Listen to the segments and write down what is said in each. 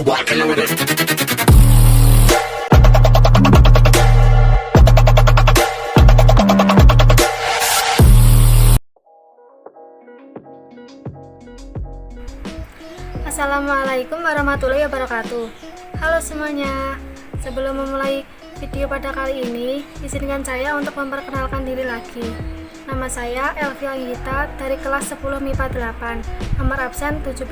Assalamualaikum warahmatullahi wabarakatuh. Halo semuanya. Sebelum memulai video pada kali ini, izinkan saya untuk memperkenalkan diri lagi. Nama saya Elvi Anggita dari kelas 10 MIPA 8, nomor absen 17.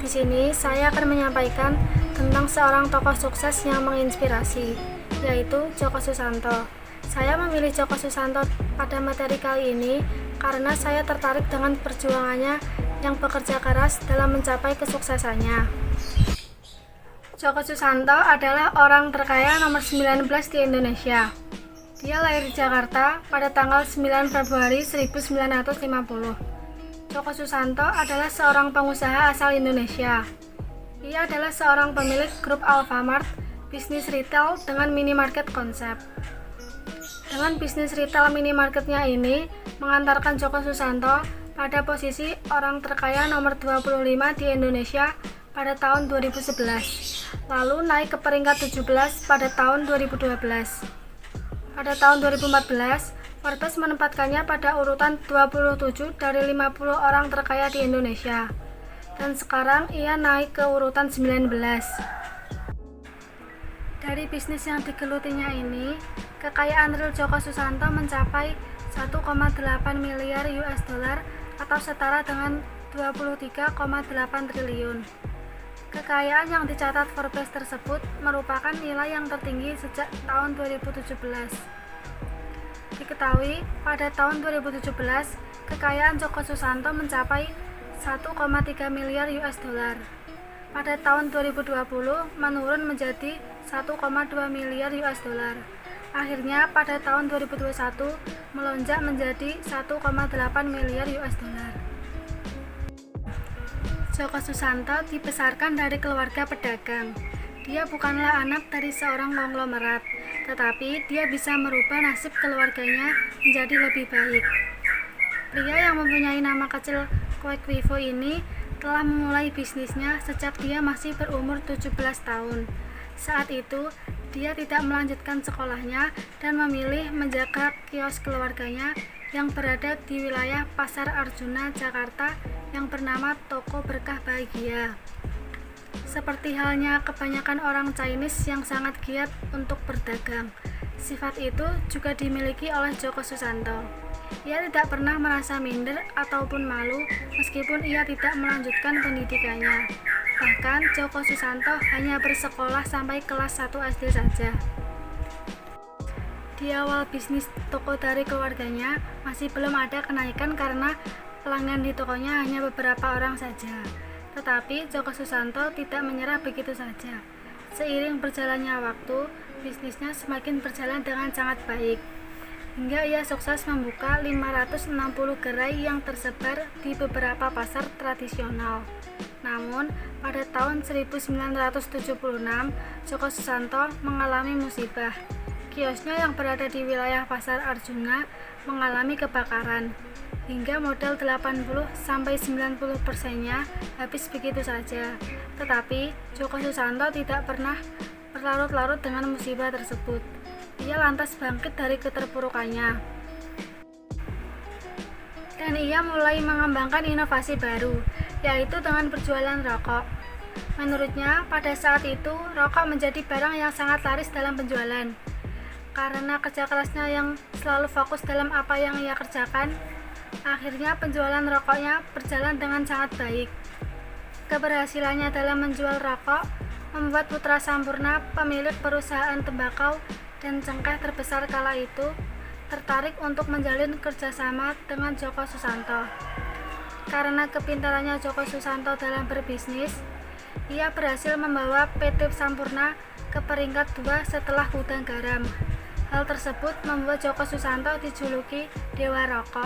Di sini saya akan menyampaikan tentang seorang tokoh sukses yang menginspirasi, yaitu Djoko Susanto. Saya memilih Djoko Susanto pada materi kali ini karena saya tertarik dengan perjuangannya yang bekerja keras dalam mencapai kesuksesannya. Djoko Susanto adalah orang terkaya nomor 19 di Indonesia. Dia lahir di Jakarta pada tanggal 9 Februari 1950. Djoko Susanto adalah seorang pengusaha asal Indonesia. Ia adalah seorang pemilik grup Alfamart, bisnis retail dengan minimarket konsep. Dengan bisnis retail minimarketnya ini mengantarkan Djoko Susanto pada posisi orang terkaya nomor 25 di Indonesia pada tahun 2011, lalu naik ke peringkat 17 pada tahun 2012. Pada tahun 2014, Forbes menempatkannya pada urutan 27 dari 50 orang terkaya di Indonesia, dan sekarang ia naik ke urutan 19. Dari bisnis yang digelutinya ini, kekayaan real Djoko Susanto mencapai 1,8 miliar US dollar atau setara dengan 23,8 triliun. Kekayaan yang dicatat Forbes tersebut merupakan nilai yang tertinggi sejak tahun 2017. Diketahui, pada tahun 2017, kekayaan Djoko Susanto mencapai 1,3 miliar US dollar. Pada tahun 2020 menurun menjadi 1,2 miliar US dollar. Akhirnya pada tahun 2021 melonjak menjadi 1,8 miliar US dollar. Djoko Susanto dibesarkan dari keluarga pedagang. Dia bukanlah anak dari seorang konglomerat, tetapi dia bisa merubah nasib keluarganya menjadi lebih baik. Pria yang mempunyai nama kecil Kwek Wifu ini telah memulai bisnisnya sejak dia masih berumur 17 tahun. Saat itu, dia tidak melanjutkan sekolahnya dan memilih menjaga kios keluarganya yang berada di wilayah Pasar Arjuna, Jakarta yang bernama Toko Berkah Bahagia. Seperti halnya kebanyakan orang Chinese yang sangat giat untuk berdagang, sifat itu juga dimiliki oleh Djoko Susanto. Ia tidak pernah merasa minder ataupun malu meskipun ia tidak melanjutkan pendidikannya. Bahkan Djoko Susanto hanya bersekolah sampai kelas 1 SD saja. Di awal bisnis toko dari keluarganya masih belum ada kenaikan karena pelanggan di tokonya hanya beberapa orang saja. Tetapi Djoko Susanto tidak menyerah begitu saja. Seiring berjalannya waktu, bisnisnya semakin berjalan dengan sangat baik, hingga ia sukses membuka 560 gerai yang tersebar di beberapa pasar tradisional. Namun, pada tahun 1976, Djoko Susanto mengalami musibah. Kiosnya yang berada di wilayah Pasar Arjuna mengalami kebakaran, hingga modal 80-90%-nya habis begitu saja. Tetapi, Djoko Susanto tidak pernah berlarut-larut dengan musibah tersebut. Ia lantas bangkit dari keterpurukannya, dan ia mulai mengembangkan inovasi baru, yaitu dengan berjualan rokok. Menurutnya, pada saat itu, rokok menjadi barang yang sangat laris dalam penjualan. Karena kerja kerasnya yang selalu fokus dalam apa yang ia kerjakan, akhirnya penjualan rokoknya berjalan dengan sangat baik. Keberhasilannya dalam menjual rokok membuat putra Sampurna, pemilik perusahaan tembakau dan cengkeh terbesar kala itu, tertarik untuk menjalin kerjasama dengan Djoko Susanto. Karena kepintarannya Djoko Susanto dalam berbisnis, ia berhasil membawa PT Sampurna ke peringkat 2 setelah Gudang Garam. Hal tersebut membuat Djoko Susanto dijuluki Dewa Rokok.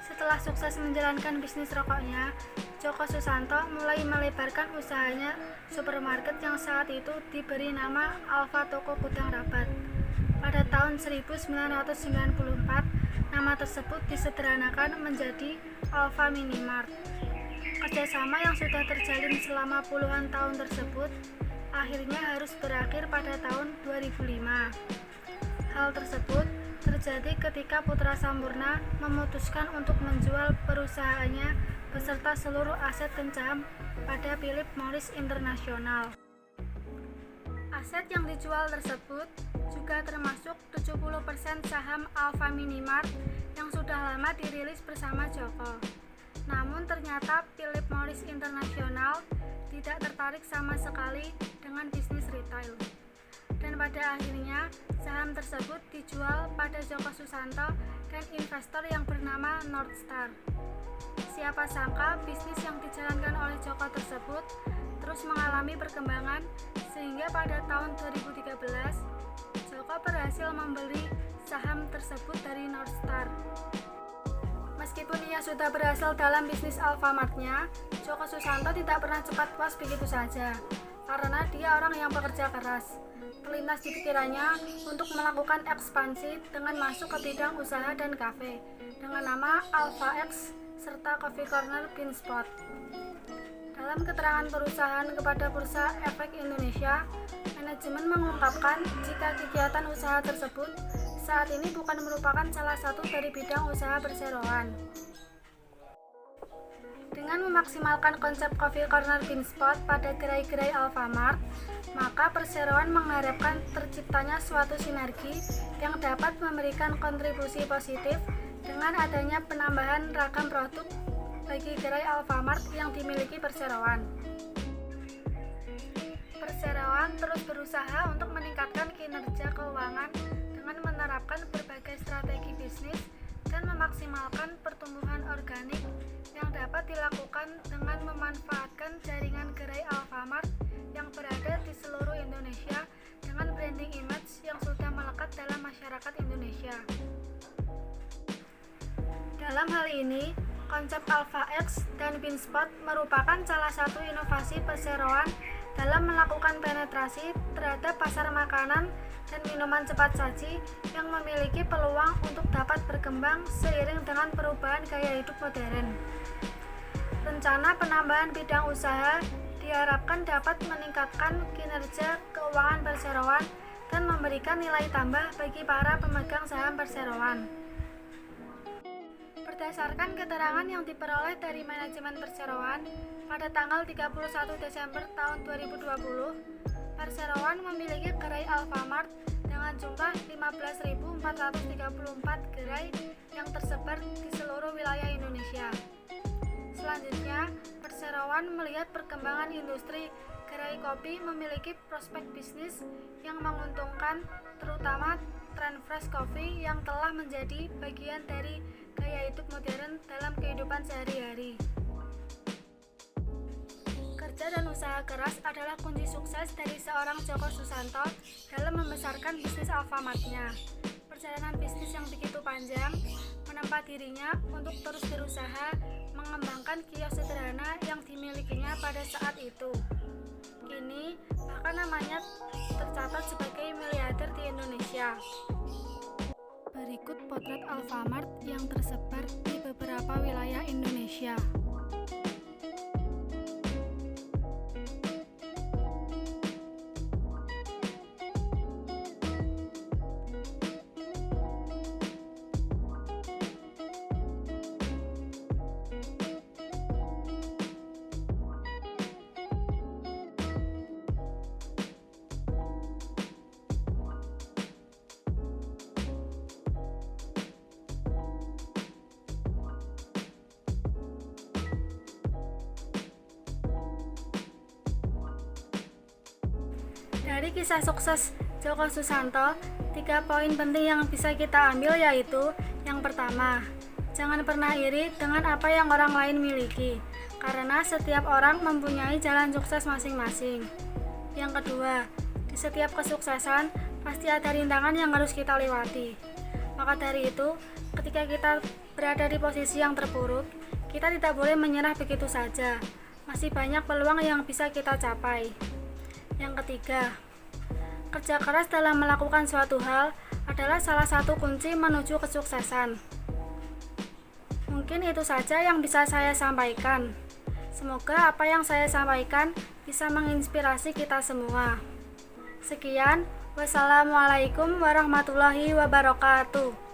Setelah sukses menjalankan bisnis rokoknya, Djoko Susanto mulai melebarkan usahanya supermarket yang saat itu diberi nama Alfa Toko Gudang Rabat. Pada tahun 1994, nama tersebut disederhanakan menjadi Alfa Minimart. Kerjasama yang sudah terjalin selama puluhan tahun tersebut akhirnya harus berakhir pada tahun 2005. Hal tersebut terjadi ketika Putra Sampurna memutuskan untuk menjual perusahaannya beserta seluruh aset dan saham pada Philip Morris International. Aset yang dijual tersebut juga termasuk 70% saham Alfa Minimart yang sudah lama dirilis bersama Joko. Namun ternyata Philip Morris International tidak tertarik sama sekali dengan bisnis retail. Dan pada akhirnya saham tersebut dijual pada Joko Susanto dan investor yang bernama Northstar. Siapa sangka bisnis yang dijalankan oleh Joko tersebut terus mengalami perkembangan sehingga pada tahun 2013 Joko berhasil membeli saham tersebut dari Northstar. Meskipun ia sudah berhasil dalam bisnis Alfamart-nya, Joko Susanto tidak pernah cepat puas begitu saja, karena dia orang yang bekerja keras. Terlintas di pikirannya untuk melakukan ekspansi dengan masuk ke bidang usaha dan kafe, dengan nama Alpha X serta Coffee Corner Beanspot. Dalam keterangan perusahaan kepada Bursa Efek Indonesia, manajemen mengungkapkan jika kegiatan usaha tersebut saat ini bukan merupakan salah satu dari bidang usaha perseroan. Dengan memaksimalkan konsep Coffee Corner Beanspot pada gerai-gerai Alfamart, maka perseroan mengharapkan terciptanya suatu sinergi yang dapat memberikan kontribusi positif dengan adanya penambahan ragam produk bagi gerai Alfamart yang dimiliki perseroan. Perseroan terus berusaha untuk meningkatkan kinerja keuangan dengan menerapkan berbagai strategi bisnis dan memaksimalkan pertumbuhan organik yang dapat dilakukan dengan memanfaatkan jaringan gerai Alfamart yang berada di seluruh Indonesia dengan branding image yang sudah melekat dalam masyarakat Indonesia. Dalam hal ini, konsep Alpha X dan Beanspot merupakan salah satu inovasi perseroan dalam melakukan penetrasi terhadap pasar makanan dan minuman cepat saji yang memiliki peluang untuk dapat berkembang seiring dengan perubahan gaya hidup modern. Rencana penambahan bidang usaha diharapkan dapat meningkatkan kinerja keuangan perseroan dan memberikan nilai tambah bagi para pemegang saham perseroan. Berdasarkan keterangan yang diperoleh dari manajemen perseroan, pada tanggal 31 Desember tahun 2020, perseroan memiliki gerai Alfamart dengan jumlah 15.434 gerai yang tersebar di seluruh wilayah Indonesia. Selanjutnya, perseroan melihat perkembangan industri gerai kopi memiliki prospek bisnis yang menguntungkan, terutama tren fresh coffee yang telah menjadi bagian dari gaya hidup modern dalam kehidupan sehari-hari. Kerja dan usaha keras adalah kunci sukses dari seorang Joko Susanto dalam membesarkan bisnis Alfamart-nya. Perjalanan bisnis yang begitu panjang menempa dirinya untuk terus berusaha mengembangkan kios sederhana yang dimilikinya pada saat itu. Kini, bahkan namanya tercatat sebagai miliarder di Indonesia. Berikut potret Alfamart yang tersebar di beberapa wilayah Indonesia. Dari kisah sukses Joko Susanto, 3 poin penting yang bisa kita ambil yaitu: yang pertama, jangan pernah iri dengan apa yang orang lain miliki, karena setiap orang mempunyai jalan sukses masing-masing. Yang kedua, di setiap kesuksesan pasti ada rintangan yang harus kita lewati. Maka dari itu, ketika kita berada di posisi yang terpuruk, kita tidak boleh menyerah begitu saja. Masih banyak peluang yang bisa kita capai. Yang ketiga, kerja keras dalam melakukan suatu hal adalah salah satu kunci menuju kesuksesan. Mungkin itu saja yang bisa saya sampaikan. Semoga apa yang saya sampaikan bisa menginspirasi kita semua. Sekian, wassalamualaikum warahmatullahi wabarakatuh.